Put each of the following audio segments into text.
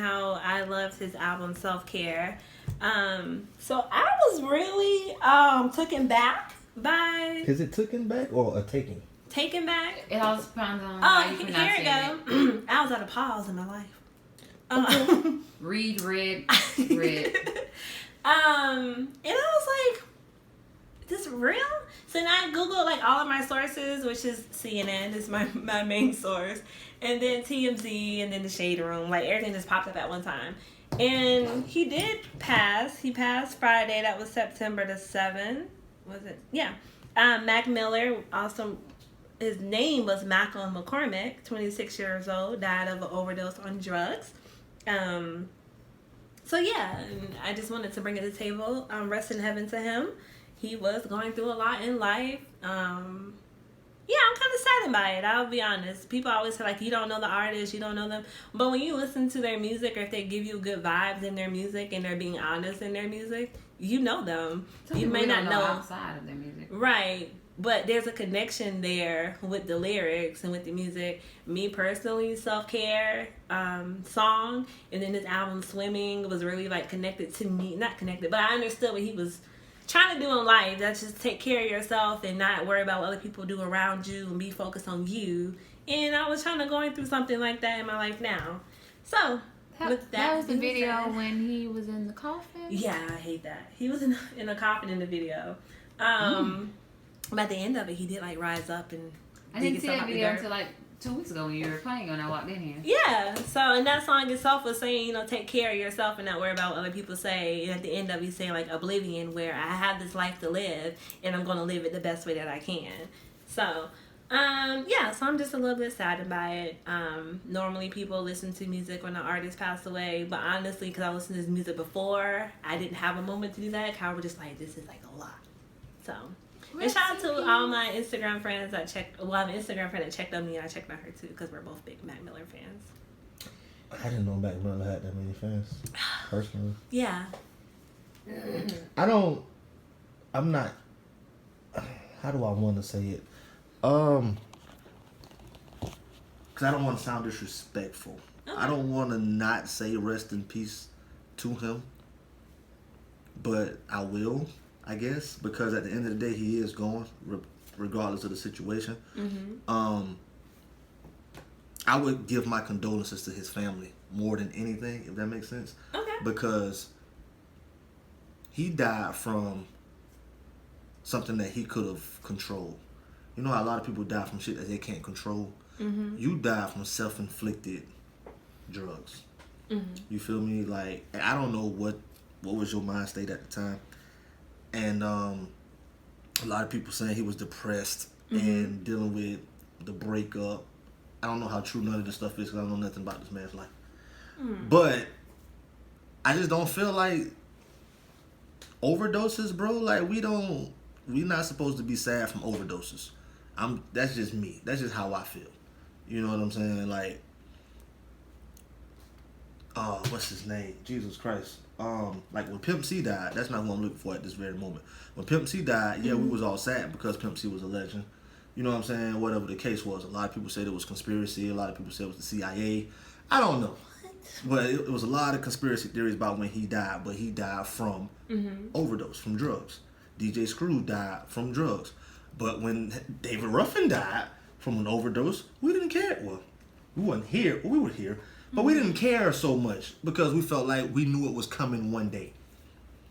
how I loved his album Self Care. So I was really taken back by. Is it taken back or a taking? Taken back. It all depends on how you pronounce it. Here it go. I was at a pause in my life. Read. And I was like, "This real?" So now I Googled like all of my sources, which is CNN is my main source, and then TMZ, and then the Shade Room. Like everything just popped up at one time. And he did pass. He passed Friday. That was September the 7th. Was it? Yeah. Mac Miller, also, his name was Malcolm McCormick, 26 years old, died of an overdose on drugs. So yeah, I just wanted to bring it to the table. Rest in heaven to him. He was going through a lot in life. Yeah, I'm kind of saddened by it. I'll be honest. People always say, like, you don't know the artist, you don't know them. But when you listen to their music, or if they give you good vibes in their music and they're being honest in their music, you know them. You may not know outside of their music. Right. But there's a connection there with the lyrics and with the music. Me personally, Self Care song, and then his album Swimming was really like connected to me. Not connected, but I understood what he was trying to do in life. That's just take care of yourself and not worry about what other people do around you and be focused on you. And I was trying to going through something like that in my life now. So with that was the video when he was in the coffin. Yeah, I hate that. He was in a coffin in the video. But at the end of it, he did like rise up and. I didn't see that video until like 2 weeks ago when you were playing when I walked in here. Yeah. So, and that song itself was saying, take care of yourself and not worry about what other people say. And at the end of it, he's saying like oblivion, where I have this life to live and I'm going to live it the best way that I can. So, yeah. So I'm just a little bit saddened by it. Normally people listen to music when an artist passed away, but honestly, because I listened to his music before, I didn't have a moment to do that. I was just like, this is like a lot. So. And shout out to all my Instagram friends that checked. Well, I have an Instagram friend that checked on me, and I checked on her too, because we're both big Mac Miller fans. I didn't know Mac Miller had that many fans, personally. Yeah. I'm not. How do I want to say it? Because I don't want to sound disrespectful. Okay. I don't want to not say rest in peace to him, but I will. I guess, because at the end of the day, he is gone, regardless of the situation. Mm-hmm. I would give my condolences to his family more than anything, if that makes sense. Okay. Because he died from something that he could have controlled. You know how a lot of people die from shit that they can't control? Mm-hmm. You die from self-inflicted drugs. Mm-hmm. You feel me? Like, I don't know what was your mind state at the time. And a lot of people saying he was depressed and dealing with the breakup. I don't know how true none of this stuff is because I don't know nothing about this man's life. But I just don't feel like overdoses, bro. Like we not supposed to be sad from overdoses. That's just me. That's just how I feel. You know what I'm saying? Like, what's his name? Jesus Christ. Like when Pimp C died, that's not what I'm looking for at this very moment. When Pimp C died, yeah, we was all sad because Pimp C was a legend. You know what I'm saying? Whatever the case was. A lot of people said it was conspiracy. A lot of people said it was the CIA. I don't know. But it was a lot of conspiracy theories about when he died. But he died from overdose, from drugs. DJ Screw died from drugs. But when David Ruffin died from an overdose, we didn't care. Well, we wasn't here. We were here. But we didn't care so much because we felt like we knew it was coming one day.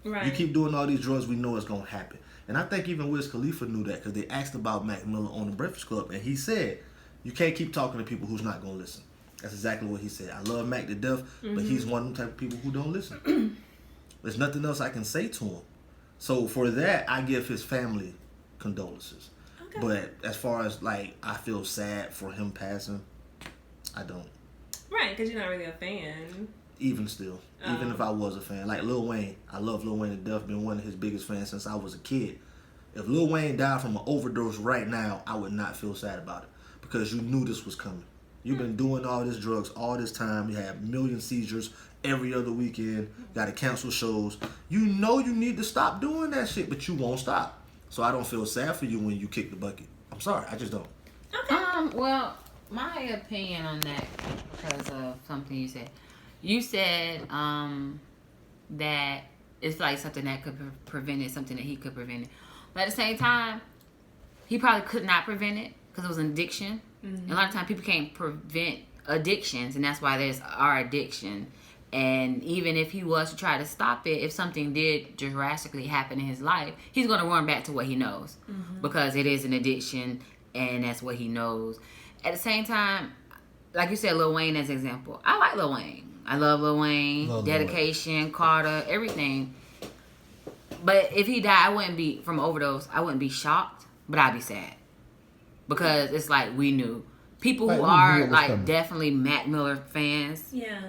Right. You keep doing all these drugs, we know it's going to happen. And I think even Wiz Khalifa knew that because they asked about Mac Miller on the Breakfast Club, and he said, you can't keep talking to people who's not going to listen. That's exactly what he said. I love Mac to death, but he's one of them type of people who don't listen. There's nothing else I can say to him. So for that, I give his family condolences. Okay. But as far as, like, I feel sad for him passing, I don't. Right, because you're not really a fan. Even still. Even if I was a fan. Like Lil Wayne. I love Lil Wayne to death. Been one of his biggest fans since I was a kid. If Lil Wayne died from an overdose right now, I would not feel sad about it. Because you knew this was coming. You've been doing all this drugs all this time. You have million seizures every other weekend. Got to cancel shows. You know you need to stop doing that shit, but you won't stop. So I don't feel sad for you when you kick the bucket. I'm sorry. I just don't. Okay. Well, my opinion on that, because of something you said, You said that it's like something that could prevent it, something that he could prevent it. But at the same time, he probably could not prevent it because it was an addiction. And a lot of times people can't prevent addictions, and that's why there's our addiction. And even if he was to try to stop it, if something did drastically happen in his life, he's going to run back to what he knows because it is an addiction and that's what he knows. At the same time, like you said, Lil Wayne as an example. I like Lil Wayne. I love Lil Wayne. Love Dedication, Lil Wayne. Carter, everything. But if he died, I wouldn't be from overdose. I wouldn't be shocked, but I'd be sad because it's like we knew people who are like definitely Mac Miller fans. Yeah.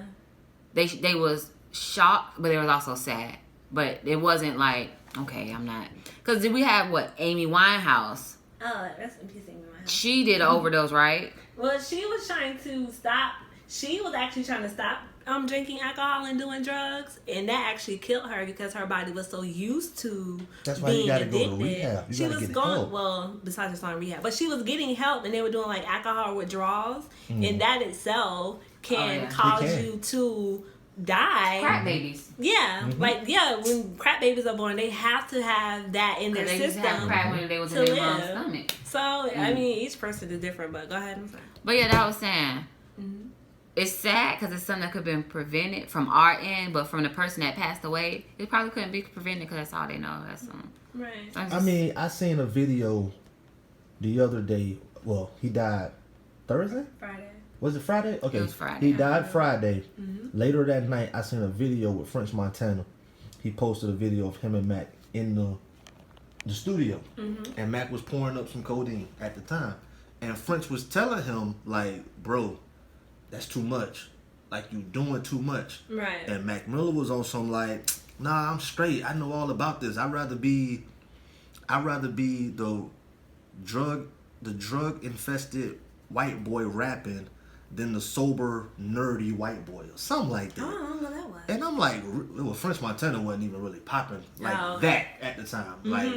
They was shocked, but they was also sad. But it wasn't like, okay, I'm not. Because we have, Amy Winehouse. Oh, that's in peace, Amy Winehouse. She did an overdose, right? Well, she was trying to stop. She was actually trying to stop drinking alcohol and doing drugs. And that actually killed her because her body was so used to That's why being you gotta addicted. go to rehab. You she gotta was get going, help. well, besides just on rehab. But she was getting help and they were doing like alcohol withdrawals. And that itself can cause you to die. Crack babies. Yeah, when crack babies are born, they have to have that in their they system used to have crack when they was to in their mom's live. stomach. So I mean, each person is different. But go ahead, I'm sorry. But yeah, that I was saying. It's sad because it's something that could have been prevented from our end, but from the person that passed away, it probably couldn't be prevented because that's all they know. That's right. I mean, I seen a video the other day. Well, he died Thursday. Friday. Was it Friday? Okay. It was Friday. He died Friday. Later that night, I seen a video with French Montana. He posted a video of him and Mac in the studio. And Mac was pouring up some codeine at the time. And French was telling him, like, bro, that's too much. Like, you doing too much. Right. And Mac Miller was on some like, nah, I'm straight. I know all about this. I'd rather be the drug infested white boy rapping than the sober, nerdy white boy or something like that. I don't know that was. And I'm like, well, French Montana wasn't even really popping like that at the time. Like,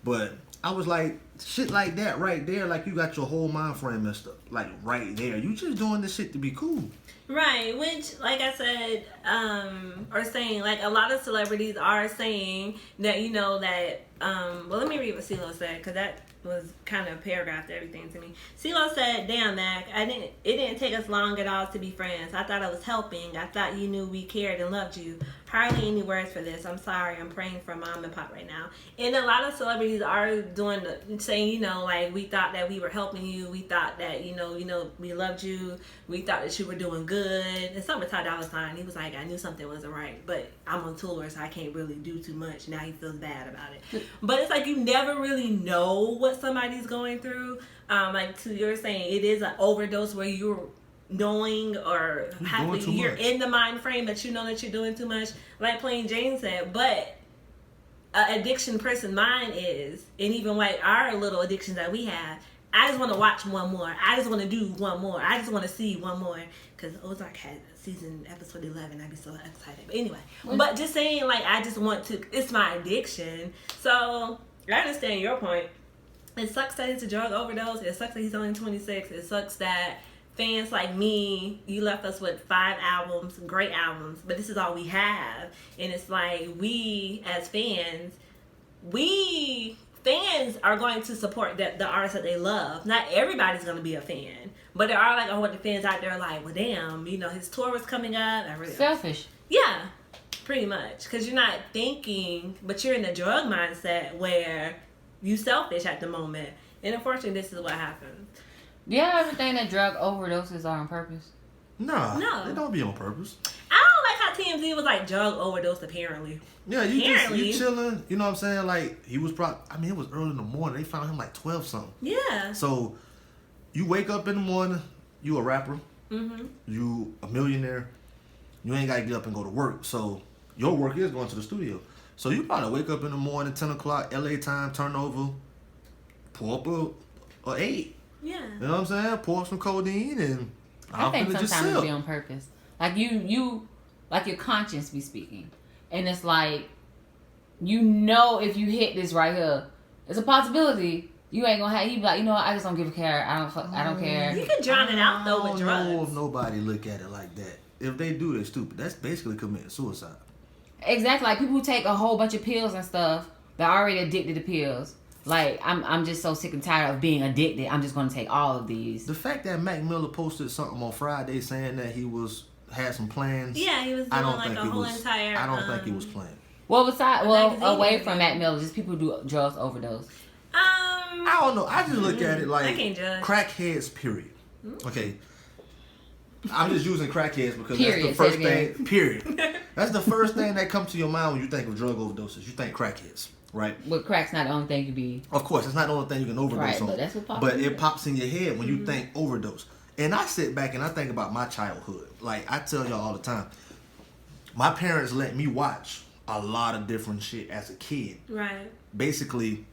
but I was like, shit like that right there, like you got your whole mind frame messed up. Like right there. You just doing this shit to be cool. Right, which, like I said, are saying, like, a lot of celebrities are saying that, you know, that, well, let me read what CeeLo said, because that was kind of paragraphed everything to me. CeeLo said, damn, Mac, it didn't take us long at all to be friends. I thought I was helping. I thought you knew we cared and loved you. Hardly any words for this. I'm sorry. I'm praying for mom and pop right now. And a lot of celebrities are saying, you know, like, we thought that we were helping you. We thought that, you know, we loved you. We thought that you were doing good. And some with Ty Dolla $ign, he was like, I knew something wasn't right, but I'm on tour, so I can't really do too much. Now he feels bad about it. But it's like you never really know what somebody's going through. Like to you're saying, it is an overdose where you're knowing or you're in the mind frame that you know that you're doing too much. Like Plain Jane said, but addiction person mind is, and even like our little addictions that we have, I just want to watch one more. I just want to do one more. I just want to see one more. Because Ozark had episode 11. I'd be so excited. But anyway. But just saying, like, I just want to, it's my addiction. So, I understand your point. It sucks that it's a drug overdose. It sucks that he's only 26. It sucks that fans like me, you left us with 5 albums, great albums. But this is all we have. And it's like, we, as fans, fans are going to support the artists that they love. Not everybody's going to be a fan. But there are like a whole bunch of fans out there like, well, damn, you know, his tour was coming up. Selfish. Yeah, pretty much. Because you're not thinking, but you're in the drug mindset where you selfish at the moment. And unfortunately, this is what happens. Do you ever think that drug overdoses are on purpose? No, they don't be on purpose. I don't like how TMZ was like drug overdose apparently. Yeah, you chilling. You know what I'm saying? Like he was it was early in the morning. They found him like 12 something. Yeah. So you wake up in the morning. You a rapper. You a millionaire. You ain't gotta get up and go to work. So your work is going to the studio. So you probably wake up in the morning, 10 o'clock, LA time, turn over, pull up a 8. Yeah. You know what I'm saying? Pour up some codeine and I think sometimes it be on purpose. Like you like your conscience be speaking. And it's like, you know, if you hit this right here, it's a possibility you ain't gonna have. You be like, you know what? I don't care. I don't care. You can drown it out though with drugs. I don't know if nobody look at it like that. if they do, they're stupid. That's basically committing suicide. Exactly. Like people who take a whole bunch of pills and stuff, they're already addicted to pills. Like, I'm just so sick and tired of being addicted. I'm just going to take all of these. The fact that Mac Miller posted something on Friday saying that he had some plans. Yeah, he was doing like a whole entire. I don't think he was playing. Well, away from Mac Miller, just people who do drugs overdose. I don't know. I just look at it like I can't judge. Crackheads, period. Okay. I'm just using crackheads because Period. that's the first thing. Period. That's the first thing that comes to your mind when you think of drug overdoses. You think crackheads, right? But crack's not the only thing you be. Of course, it's not the only thing you can overdose on. But that's what pops. But it pops in your head when you think overdose. And I sit back and I think about my childhood. Like I tell y'all all the time, my parents let me watch a lot of different shit as a kid. Right. Basically,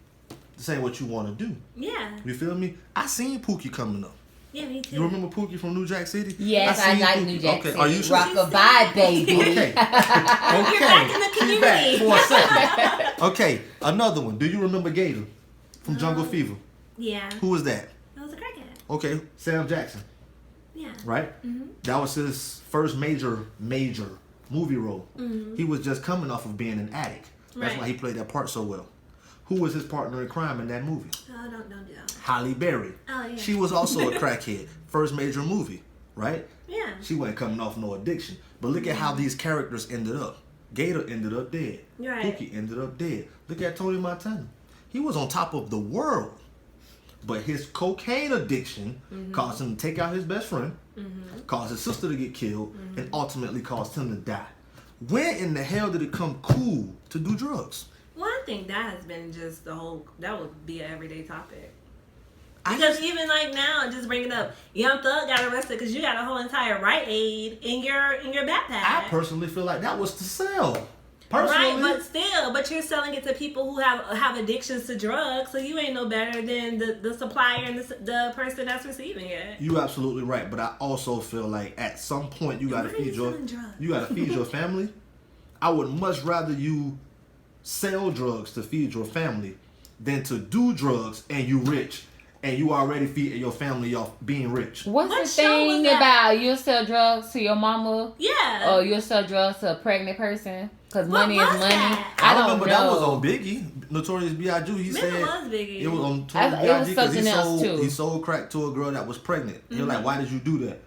say what you want to do. Yeah. You feel me? I seen Pookie coming up. Yeah, me too. You remember Pookie from New Jack City? Yes, I like Pookie. New Jack Okay, City. are you sure? Rock-a-bye, baby. Okay. You're back in the She's back community. for a second. Okay, another one. Do you remember Gator from Jungle Fever? Yeah. Who was that? That was a crackhead. Okay, Sam Jackson. Yeah. Right? Mm-hmm. That was his first major movie role. Mm-hmm. He was just coming off of being an addict. That's why he played that part so well. Who was his partner in crime in that movie? Oh, don't do that. Halle Berry. Oh, yeah. She was also a crackhead. First major movie, right? Yeah. She wasn't coming off no addiction. But look at how these characters ended up. Gator ended up dead. Right. Pookie ended up dead. Look at Tony Montana. He was on top of the world. But his cocaine addiction caused him to take out his best friend, caused his sister to get killed, and ultimately caused him to die. When in the hell did it come cool to do drugs? Well, I think that has been just that would be an everyday topic. Because even like now, just bring it up, Young Thug got arrested because you got a whole entire Rite Aid in your backpack. I personally feel like that was to sell. Personally. Right, but you're selling it to people who have addictions to drugs, so you ain't no better than the supplier and the person that's receiving it. You absolutely right, but I also feel like at some point you gotta feed your family. I would much rather you sell drugs to feed your family than to do drugs and you rich and you already feeding your family off being rich. What's the thing about you'll sell drugs to your mama? Yeah. Or you'll sell drugs to a pregnant person? Because money is money. That? I don't remember know. That was on Biggie. Notorious B.I.G. He said it was Biggie. It was on Notorious B.I.G. because he sold crack to a girl that was pregnant. He was like, why did you do that?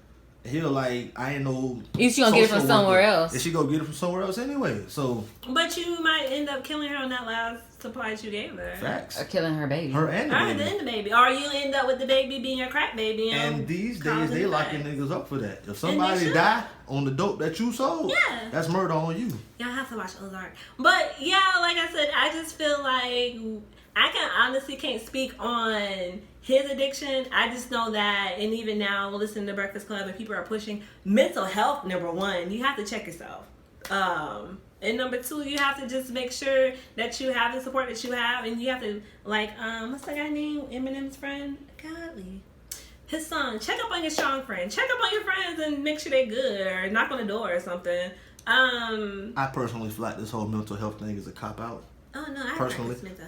He was like, I ain't know. Is she gonna get it from somewhere else? And she gonna get it from somewhere else anyway. So. But you might end up killing her on that last supply that you gave her. Facts. Or killing her baby. Her and the baby. Or you end up with the baby being your crack baby. And these days they locking niggas up for that. If somebody die on the dope that you sold, that's murder on you. Y'all have to watch Ozark. But yeah, like I said, I just feel like I honestly can't speak on his addiction. I just know that, and even now, listening to Breakfast Club, and people are pushing mental health. Number one, you have to check yourself. And number two, you have to just make sure that you have the support that you have, and you have to what's that guy named? Eminem's friend, Godly. His son. Check up on your strong friend. Check up on your friends and make sure they're good, or knock on the door or something. I personally feel like this whole mental health thing is a cop out. Oh no,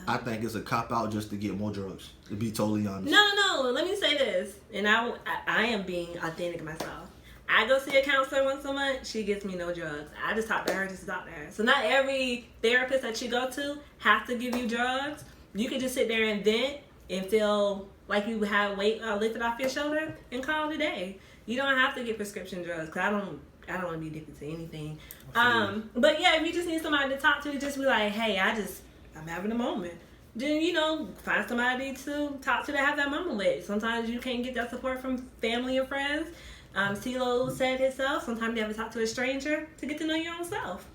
I think it's a cop out just to get more drugs. To be totally honest. No. Let me say this, and I am being authentic myself. I go see a counselor once a month. She gets me no drugs. I just talk to her just to talk to her. So not every therapist that you go to have to give you drugs. You can just sit there and vent and feel like you have weight lifted off your shoulder and call it a day. You don't have to get prescription drugs. Cause I don't want to be addicted to anything. But yeah, if you just need somebody to talk to, just be like, hey, I'm having a moment. Then, find somebody to talk to that have that moment with. Sometimes you can't get that support from family and friends. CeeLo said himself, sometimes you have to talk to a stranger to get to know your own self.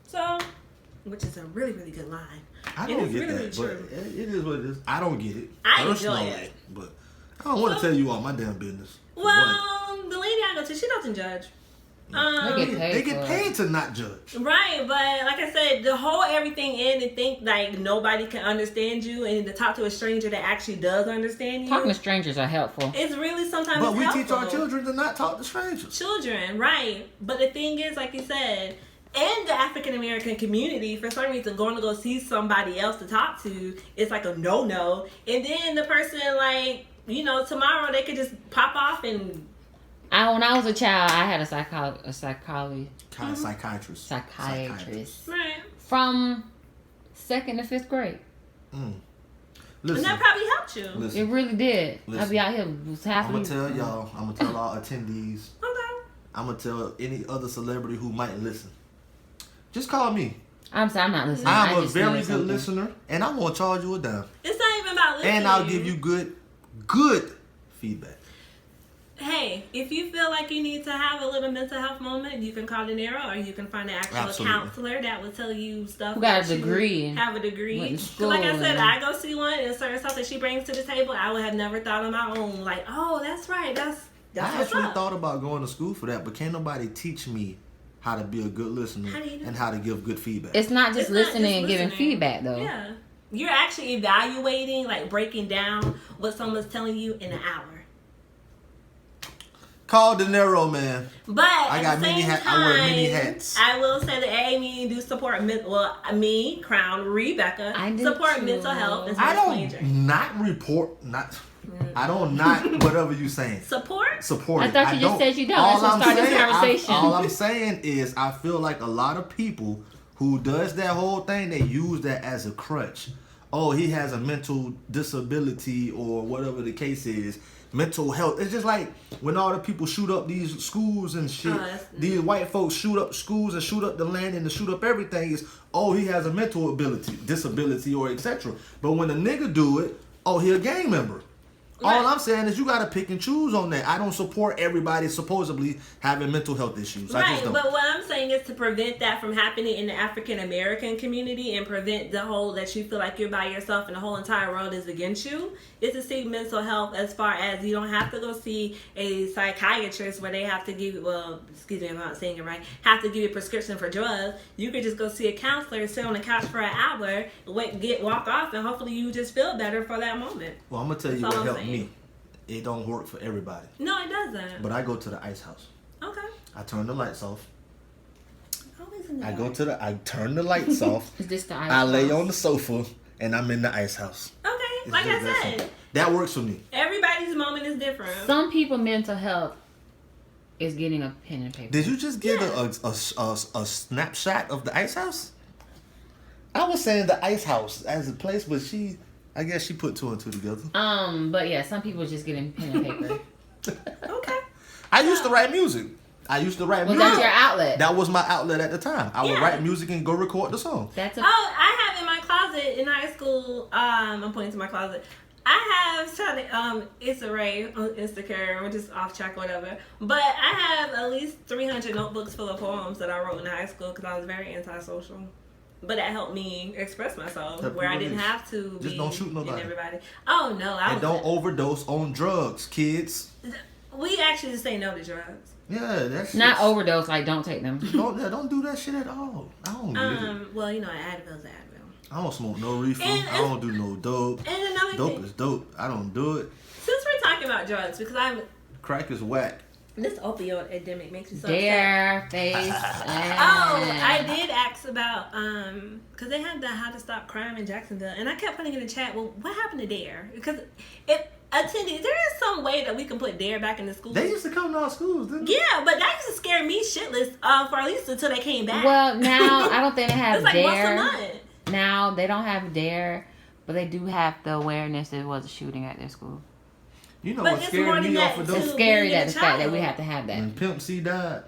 So, which is a really, really good line. I don't get that, but it is what it is. I don't get it. I enjoy it. But I don't want to tell you all my damn business. Well, the lady I go to, she doesn't judge. They get paid to not judge. Right, but like I said, to hold everything in and think like nobody can understand you, and to talk to a stranger that actually does understand you. Talking to strangers are helpful. It's really sometimes But we helpful. teach our children to not talk to strangers. Children, right. But the thing is, like you said, in the African American community, for some reason, going to go see somebody else to talk to, it's like a no-no. And then the person, tomorrow they could just pop off and When I was a child, I had a Psychiatrist. Right. From 2nd to 5th grade. Listen, And that probably helped you. listen, It really did. Listen. I be out here half. I'm gonna tell y'all. I'm gonna tell our attendees. Okay. I'm gonna tell any other celebrity who might listen. Just call me. I'm sorry, I'm not listening. I'm a just very doing good something. listener, and I won't charge you a dime. It's not even about listening. And I'll give you good feedback. Hey, if you feel like you need to have a little mental health moment, you can call De Niro, or you can find an actual Absolutely. counselor that will tell you stuff. Who got a that you degree. Have a degree. Went to 'Cause school like I said, and- I go see one and certain stuff that she brings to the table, I would have never thought on my own. Like, oh, that's right. That's I what's actually up. thought about going to school for that, but can't nobody teach me how to be a good listener How do you do and how to give good feedback. It's not just It's not listening just and giving listening. feedback though. Yeah. You're actually evaluating, like breaking down what someone's telling you in an hour. Call De Niro, man. But I at got the many same hats. I wear many time, hats. I will say the AyeAye Meeting do support me, Crown, Rebecca, I do support too. mental health and I social injury. don't not report not. I don't not whatever you saying. Support? Support. I it. thought you just said you don't. That's what I'm started this saying- conversation. all I'm saying is I feel like a lot of people who does that whole thing, they use that as a crutch. Oh, he has a mental disability or whatever the case is. Mental health. It's just like when all the people shoot up these schools and shit. These white folks shoot up schools and shoot up the land and shoot up everything. Is he has a mental disability or etc. But when a nigga do it, he a gang member. Right. All I'm saying is you gotta pick and choose on that. I don't support everybody supposedly having mental health issues. I just Right, don't. but what I'm saying is to prevent that from happening in the African American community and prevent the whole that you feel like you're by yourself and the whole entire world is against you, is to seek mental health as far as you don't have to go see a psychiatrist where they have to give you, excuse me if I'm not saying it right, have to give you a prescription for drugs. You could just go see a counselor, sit on the couch for an hour, walk off, and hopefully you just feel better for that moment. Well, I'm gonna tell you That's what all I'm helped saying. me. It don't work for everybody. No, it doesn't. But I go to the ice house. Okay. I turn the lights off. Always in the I dark. turn the lights off. Is this the ice I lay house? on the sofa and I'm in the ice house. Okay, It's like just I that said, simple. That works for me. everybody's moment is different. Some people mental health is getting a pen and paper. Did you just get Yeah. a snapshot of the ice house? I was saying the ice house as a place, but I guess she put two and two together. But yeah, some people just getting pen and paper. Okay. I used to write music. Was Was that your outlet? That was my outlet at the time. I would Yeah. write music and go record the song. That's a I have in my closet in high school. I'm pointing to my closet. I have it's Array on Instagram. We're just off track or whatever. But I have at least 300 notebooks full of poems that I wrote in high school because I was very antisocial. But that helped me express myself Help where you I didn't release. have to Just be don't shoot nobody. in everybody. Oh no, I And don't overdose on drugs, kids. We actually just say no to drugs. Yeah, that's not overdose. Like, don't take them. Don't do that shit at all. I don't get it. Well, Advil's Advil. I don't smoke no reefer. And- I don't do no dope. And another Dope thing, is dope. I don't do it. since we're talking about drugs, because Crack is whack. this opioid epidemic makes me so upset. Their face. I did ask about because they had the How to Stop Crime in Jacksonville, and I kept putting in the chat, well, what happened to DARE? Because if attendees, there is some way that we can put DARE back in the schools. They used to come to our schools, didn't they? Yeah, but that used to scare me shitless for at least until they came back. Well, now I don't think they have it's like once a Dare. month. Now they don't have Dare, but they do have the awareness that it was a shooting at their school. You know But what it's scared more than me that, off of too. It's those? scary being a that the fact that child. we have to have that. When Pimp C died,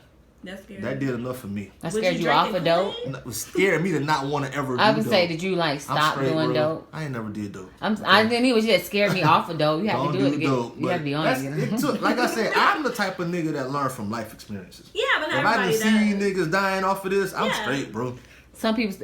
That's scary. that did enough for me. That Was scared you drinking off of dope. Kool-Aid? It scared me to not want to ever do I would dope. say, did you like I'm stop straight, doing bro. dope? I ain't never did dope. I didn't even just scared me off of dope. You have Don't to do it to get. dope, You have to be on it. it took, like I said, I'm the type of nigga that learn from life experiences. Yeah, but not If I everybody didn't see does. niggas dying off of this, I'm Yeah. straight, bro. Some people's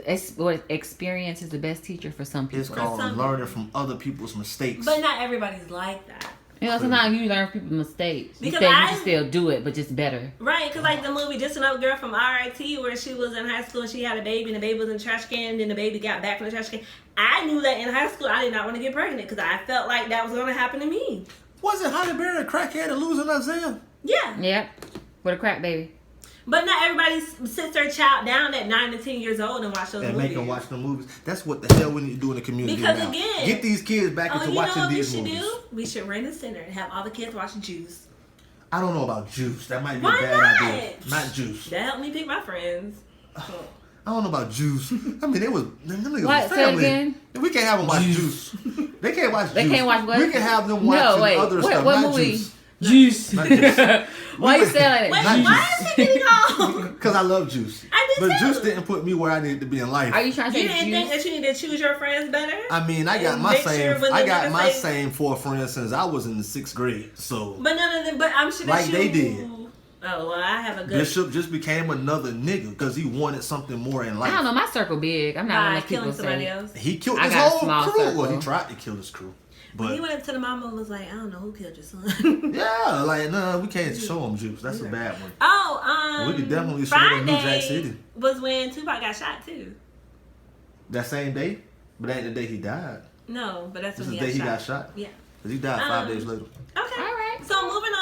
experience is the best teacher for some people. It's called some learning from other people's mistakes. But not everybody's like that. You know, sometimes you learn people's mistakes. You Because think you I- can still do it, but just better. Right, because like the movie Just Another Girl from RIT, where she was in high school and she had a baby and the baby was in the trash can, and then the baby got back from the trash can. I knew that in high school I did not want to get pregnant because I felt like that was going to happen to me. Was it Halle Berry and crackhead and losing Isaiah? Yeah. Yep. With a crack baby. But not everybody sits their child down at 9 to 10 years old and watch those And movies. make them watch the movies. That's what the hell we need to do in the community Because now. again- Get these kids back Oh, into you know watching what we these should movies. do? We should rent a center and have all the kids watch Juice. I don't know about Juice. That might be Why a bad not? idea. Not Juice. That helped me pick my friends. I don't know about Juice. I mean, them niggas What? was Say it family. again? We can't have them watch Juice. They can't watch Juice. They can't watch what? We can have them watching other stuff. What not movie? Juice. Juice. Not Juice. Why you saying Wait, like that? why is it getting old? Because I love Juice. I do But too. Juice didn't put me where I needed to be in life. Are you trying to You say didn't think Juice? that you need to choose your friends better? I mean, I got And my make sure when the niggas say- same 4 friends since I was in the 6th grade. So But none of them. But I'm sure that Like you. they did. Oh well, I have a good. Bishop just became another nigga because he wanted something more in I life. don't know. My circle big. I'm not one By of those people killing somebody say. else. He killed I his got a whole small crew. circle. Well, he tried to kill his crew. When But he went up to the mama and was like, I don't know who killed your son. yeah, like no, we can't show him Juice. That's a bad one. Oh, We could definitely show them New Jack Friday City. was when Tupac got shot too. That same day, but that ain't the day he died. No, but that's This when is he the day got he shot. got shot. Yeah. Because he died 5 days later. Okay. All right. So moving on.